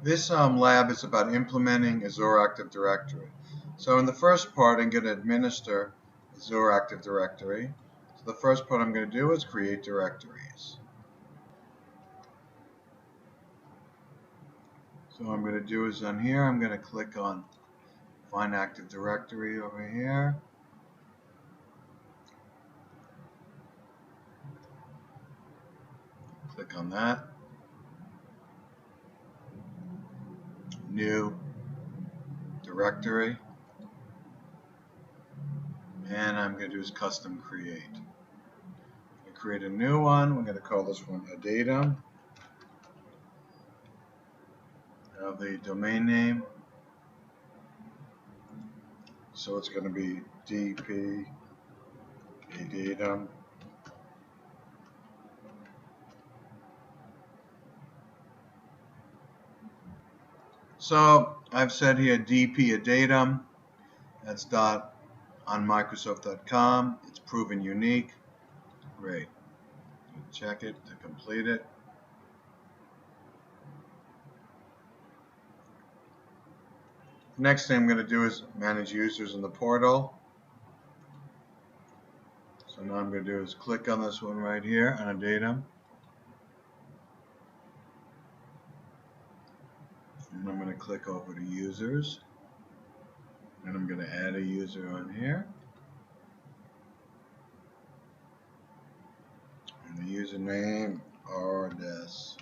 This lab is about implementing Azure Active Directory. So in the first part, I'm going to administer Azure Active Directory. So the first part I'm going to do is create directories. So what I'm going to do is on here, I'm going to click on Find Active Directory over here. Click on that. New directory. And I'm going to do is custom create. I'm going to create a new one. We're going to call this one a datum. Now the domain name. So it's going to be DP a datum. So I've said here DP a datum. That's dot on Microsoft.com. It's proven unique. Great. Check it to complete it. Next thing I'm going to do is manage users in the portal. So now I'm going to do is click on this one right here on a datum. And I'm going to click over to users. And I'm going to add a user on here. And the username r-forges.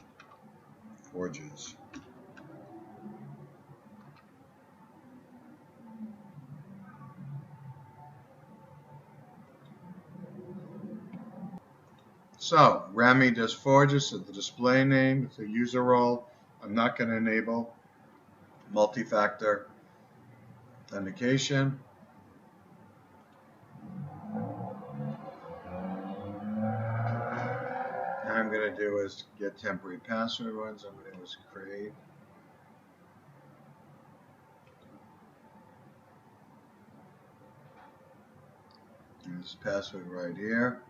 So Rami does Forges is the display name. It's a user role. I'm not going to enable multi-factor authentication. Now I'm going to do is get temporary password ones. I'm going to do is create. And this password right here.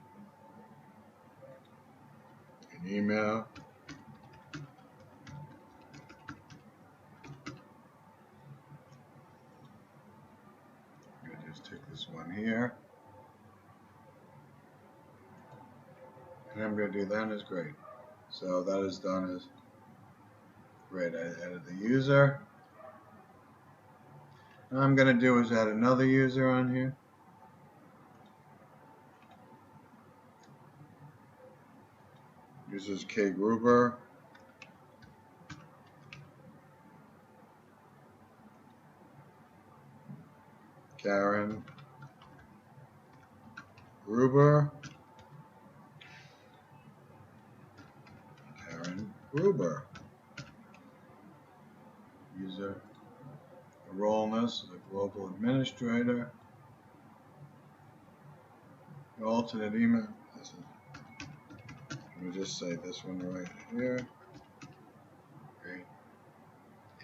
An email. I'm going to just take this one here. And I'm going to do that is great. So that is done as great. I added the user. Now I'm going to do is add another user on here. Users K Gruber. Karen Gruber. Karen Gruber. User. The role in this is a global administrator. The alternate email. Let me just say this one right here. Great.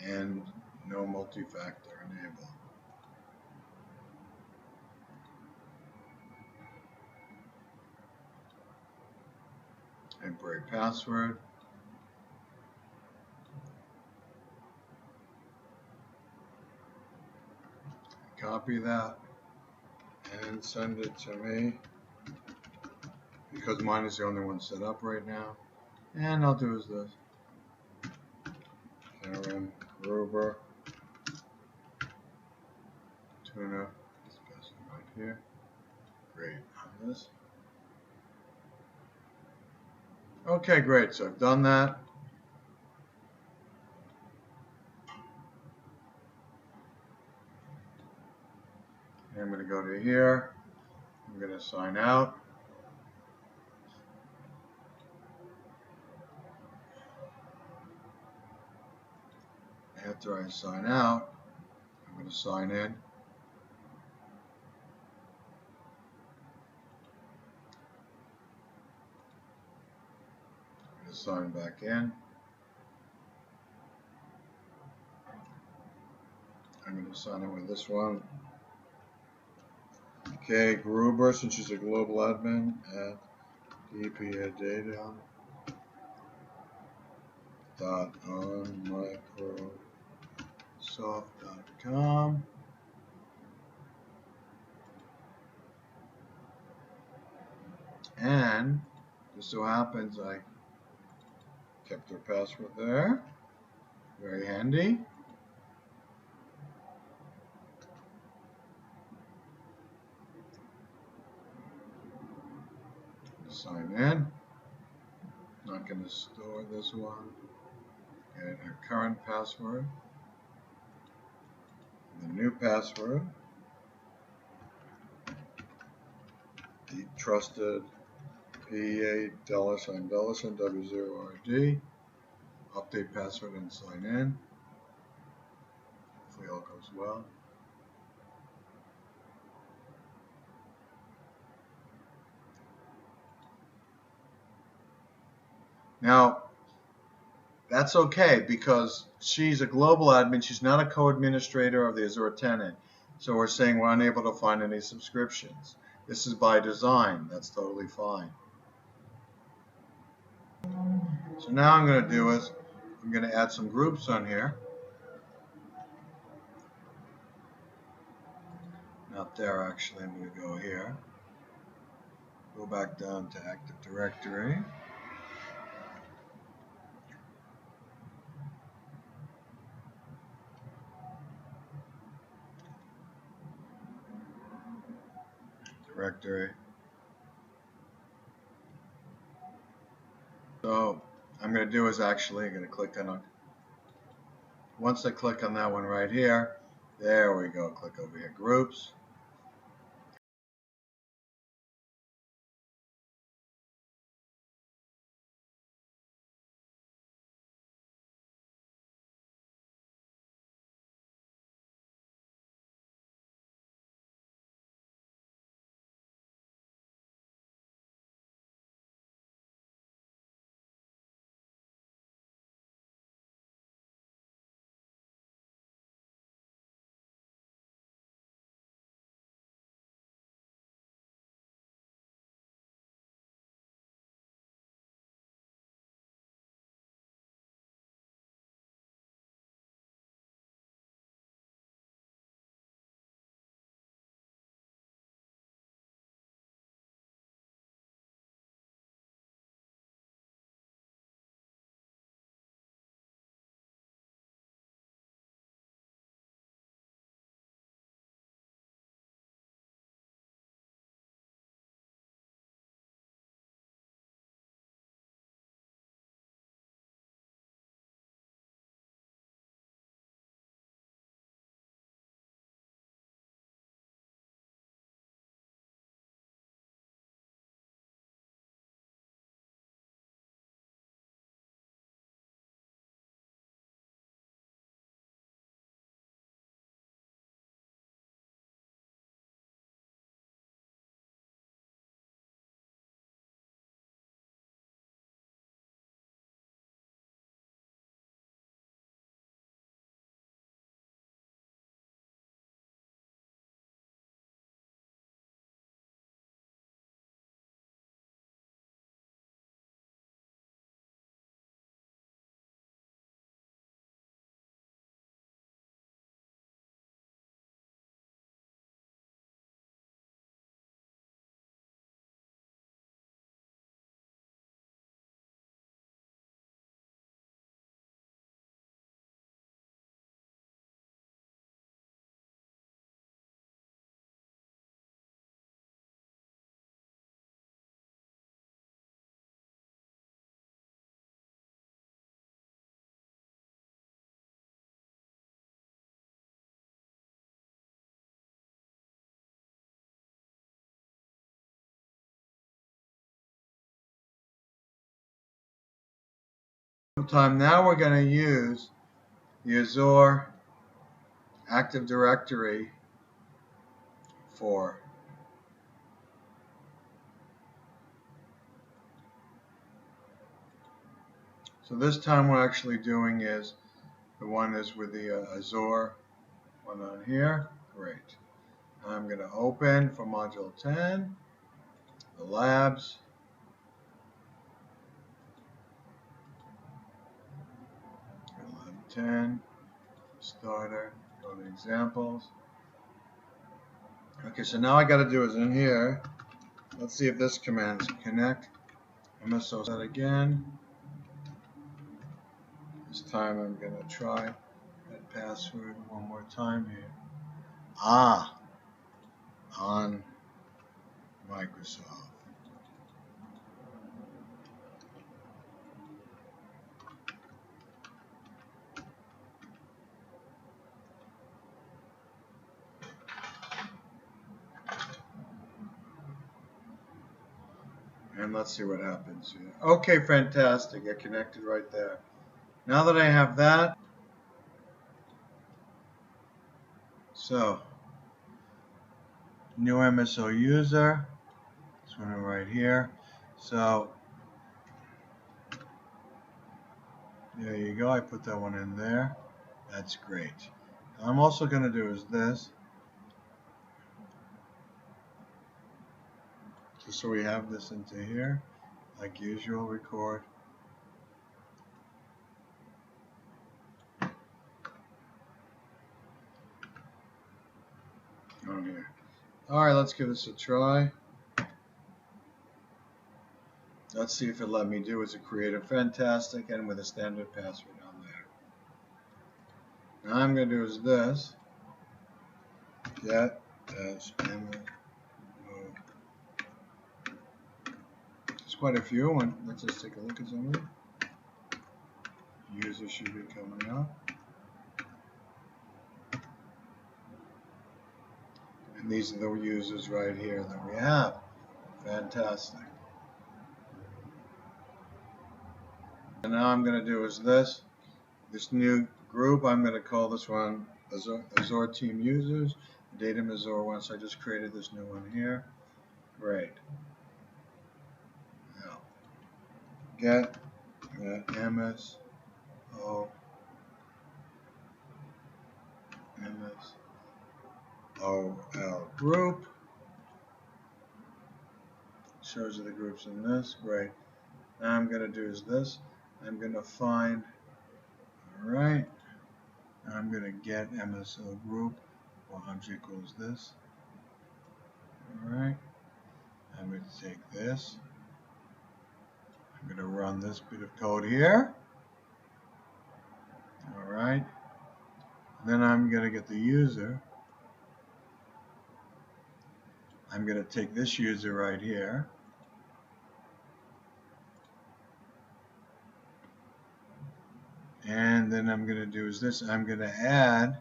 And no multi-factor enable. Temporary password. Copy that and send it to me because mine is the only one set up right now. And I'll do is this. Karen Gruber. Tuna. This person right here. Great. On this. Okay, great. So I've done that. And I'm going to go to here. I'm going to sign out. After I sign out, I'm going to sign in. I'm going to sign back in. I'm going to sign in with this one. Okay, Gruber, since she's a global admin at DP Data. help.onmicrosoft.com. And just so happens I kept their password there. Very handy. Sign in. Not going to store this one. Get our current password. The new password. The trusted PA $$W0RD. Update password and sign in. Hopefully all goes well. Now, that's okay because she's a global admin. She's not a co-administrator of the Azure tenant. So we're saying we're unable to find any subscriptions. This is by design. That's totally fine. So now I'm going to do is I'm going to add some groups on here. Not there, actually. I'm going to go here. Go back down to Active Directory. Directory. So I'm going to do is actually I'm going to click on it. Once I click on that one right here, there we go. Click over here, groups. Now we're going to use the Azure Active Directory for so this time we're actually doing is the one is with the Azure one on here. Great. I'm going to open for module 10 the labs. 10, starter, go to examples. Okay, so now I got to do is in here, let's see if this command is connect MSO set again. This time I'm going to try that password one more time here. On Microsoft. And let's see what happens here. Okay, fantastic. It connected right there. Now that I have that, so new MSO user, this one right here. So there you go. I put that one in there. That's great. I'm also going to do is this, just so we have this into here, like usual, record. On here. All right, let's give this a try. Let's see if it let me do is a creative fantastic and with a standard password on there. Now I'm going to do is this. Get as MSO. There's quite a few. And let's just take a look at some of them. Users should be coming up. And these are the users right here that we have. Fantastic. And now I'm going to do is this new group. I'm going to call this one Azure Team Users. Datum Azure one. So I just created this new one here. Great. Now get MSO group. Shows you the groups in this. Great. Now I'm going to do is this. I'm going to find, all right, I'm going to get MSO group, launch equals this. All right. I'm going to take this. I'm going to run this bit of code here. All right. Then I'm going to get the user. I'm going to take this user right here. And then I'm going to do is this. I'm going to add,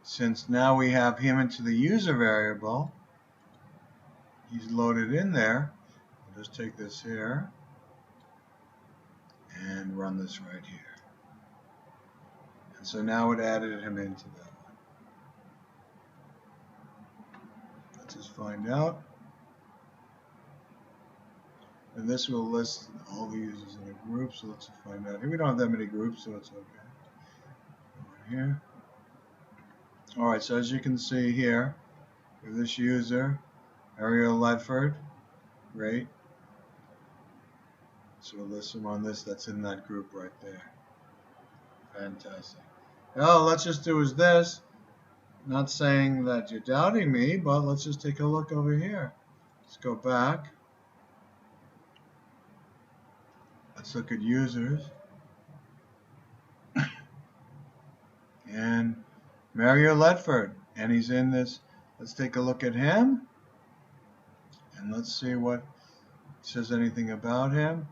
since now we have him into the user variable, he's loaded in there. I'll just take this here and run this right here. And so now it added him into that one. Let's just find out. And this will list all the users in a group, so let's find out. Here we don't have that many groups, so it's okay. Over here. All right, so as you can see here, with this user, Ariel Ledford, great. So we'll list him on this, that's in that group right there. Fantastic. Now let's just do is this. Not saying that you're doubting me, but let's just take a look over here. Let's go back. Let's look at users. And Mario Ledford, and he's in this. Let's take a look at him. And let's see what says anything about him.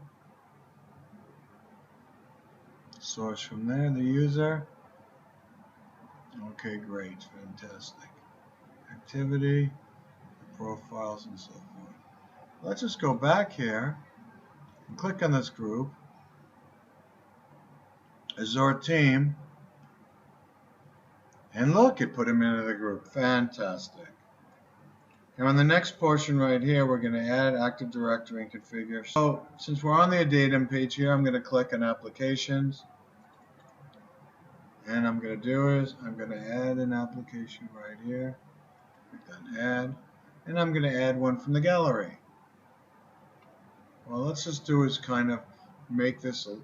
Source from there, the user. Okay, great, fantastic. Activity, profiles, and so forth. Let's just go back here and click on this group, Azure Team, and look, it put him into the group. Fantastic. Now on the next portion right here, we're going to add Active Directory and configure. So since we're on the Datum page here, I'm going to click on Applications. And I'm going to do is I'm going to add an application right here. Click on Add. And I'm going to add one from the gallery. Well, let's just do is kind of make this a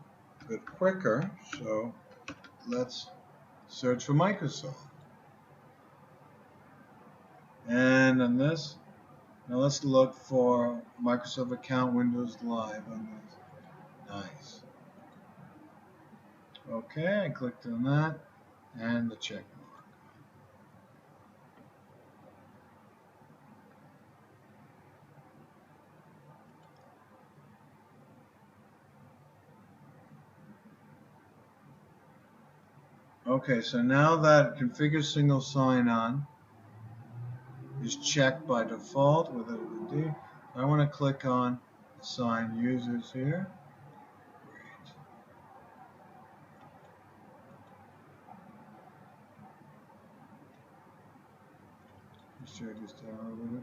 bit quicker. So let's search for Microsoft. And on this, now let's look for Microsoft account Windows Live on this. Nice. Okay, I clicked on that and the check mark. Okay, so now that configure single sign-on is checked by default with it D. I want to click on assign users here. Great. Let's drag this down a little bit.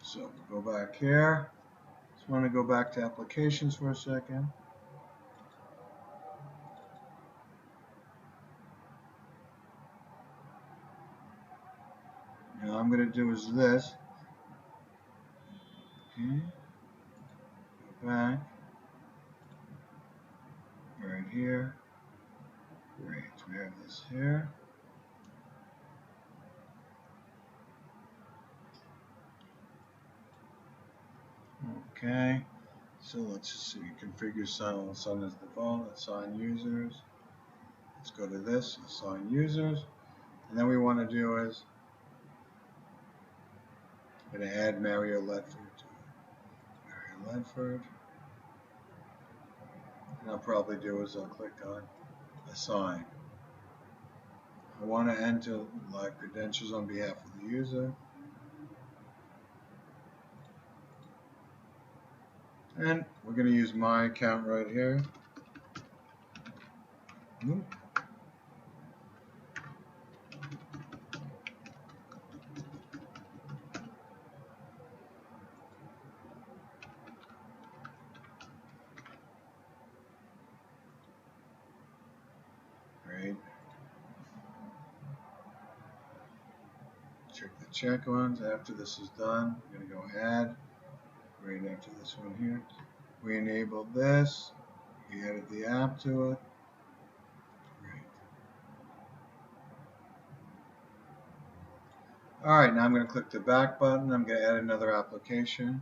So go back here. Just want to go back to applications for a second. Now I'm going to do is this. Okay. Go back. Right here. Great. We have this here. Okay. So let's just see. Configure sign as default. Assign users. Let's go to this. Assign users. And then we want to do is I'm going to add Mario Ledford to it. Mario Ledford. And I'll probably do is I'll click on assign. I want to enter live credentials on behalf of the user. And we're going to use my account right here. Great. Check the check ones. After this is done, we're going to go add. Right after this one here. We enabled this. We added the app to it. Great. Alright, now I'm going to click the back button. I'm going to add another application.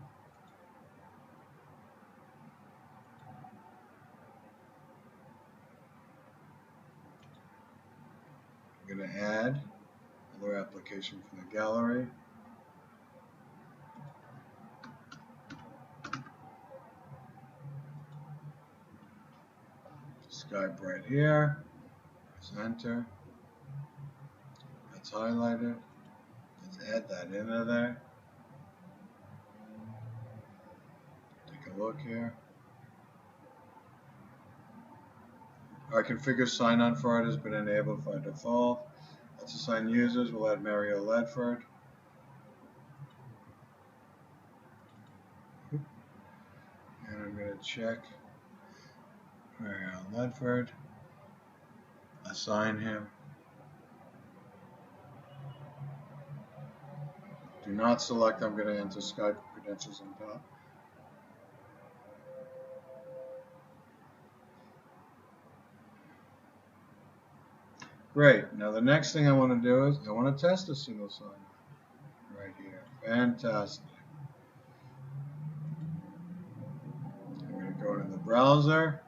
I'm going to add another application from the gallery. Skype right here. Press enter. That's highlighted. Let's add that into there. Take a look here. Our configure sign-on for it has been enabled by default. Let's assign users. We'll add Mario Ledford. And I'm going to check Mario Ledford. Assign him. Do not select. I'm going to enter Skype credentials on top. Great. Now the next thing I want to do is I want to test a single sign-on right here. Fantastic. I'm going to go to the browser.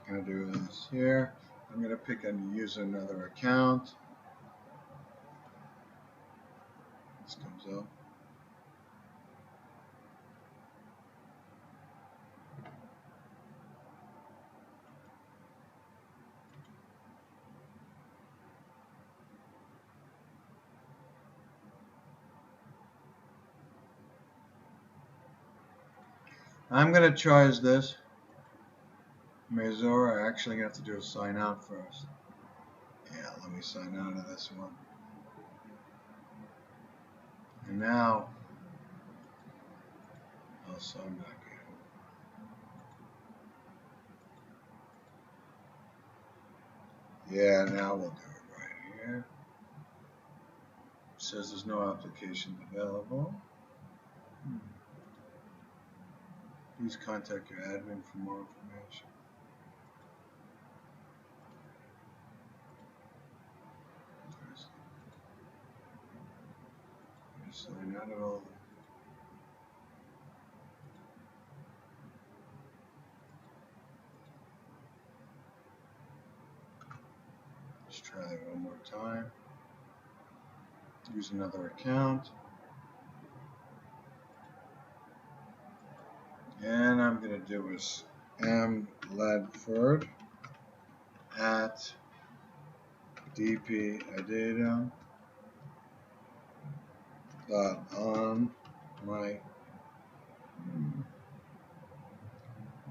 I'm going to do this here. I'm going to pick and use another account. This comes up. I'm going to charge this. Azure, I actually have to do a sign out first. Yeah, let me sign out of this one. And now else I'm not getting. Yeah, now we'll do it right here. It says there's no application available. Please contact your admin for more information. Sign out of all. Let's try that one more time. Use another account. And I'm going to do is mladford at dpidatum.on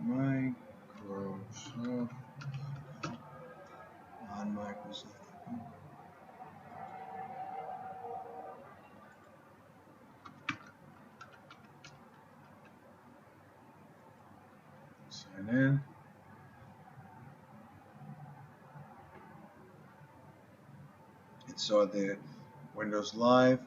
Microsoft on Microsoft. Sign in. It saw the Windows Live.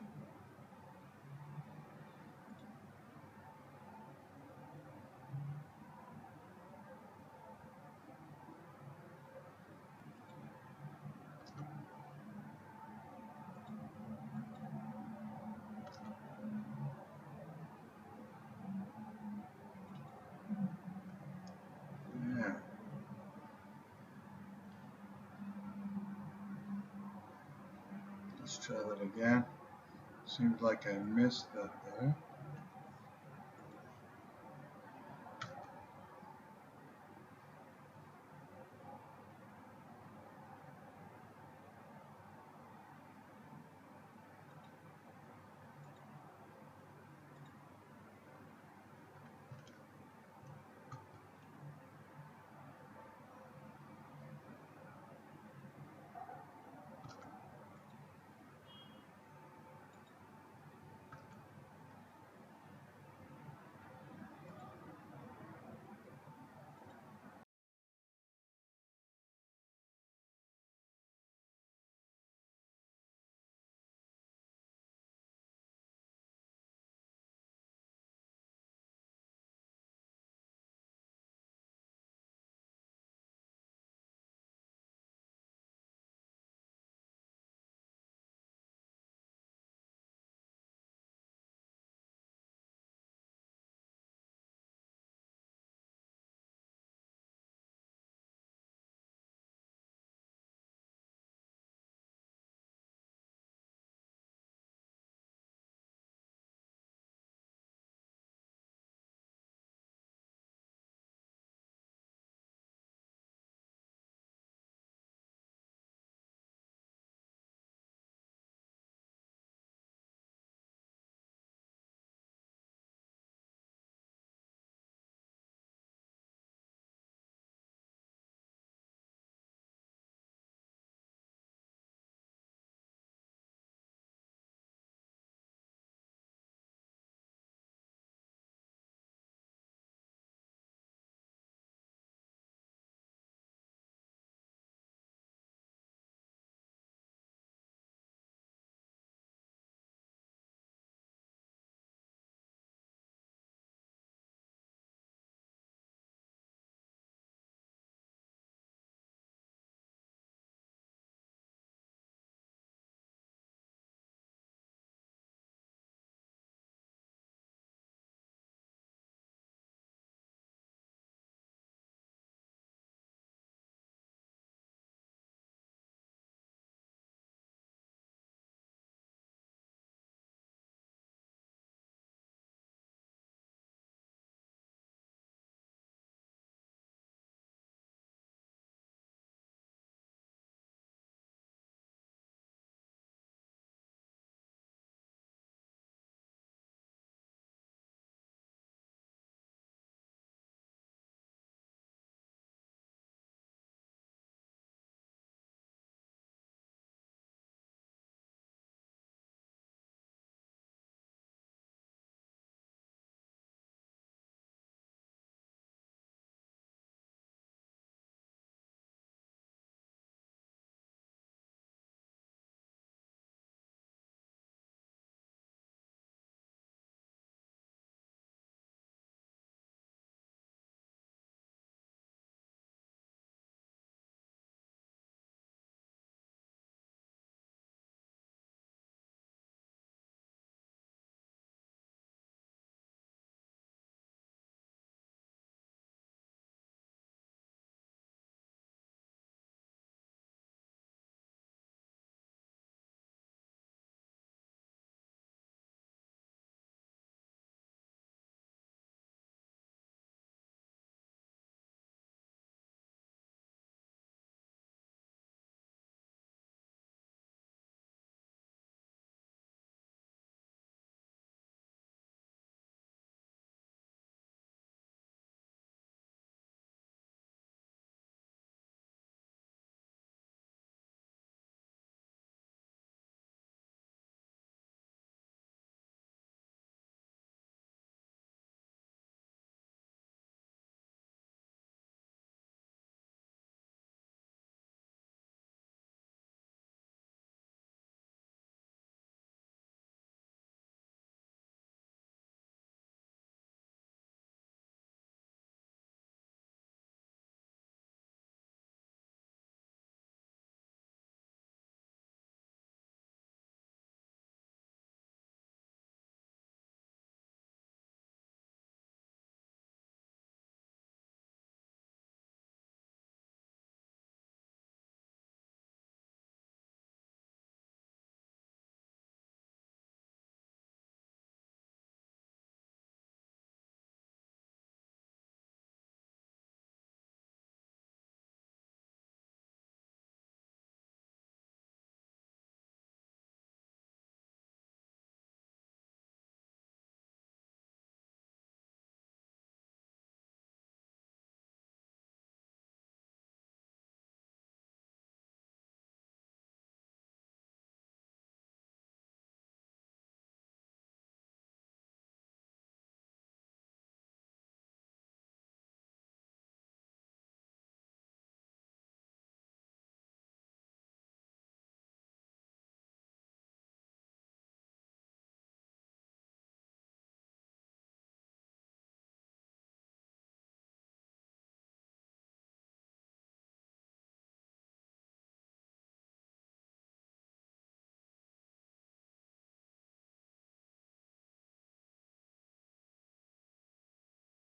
Yeah. Let's try that again. Seems like I missed that there.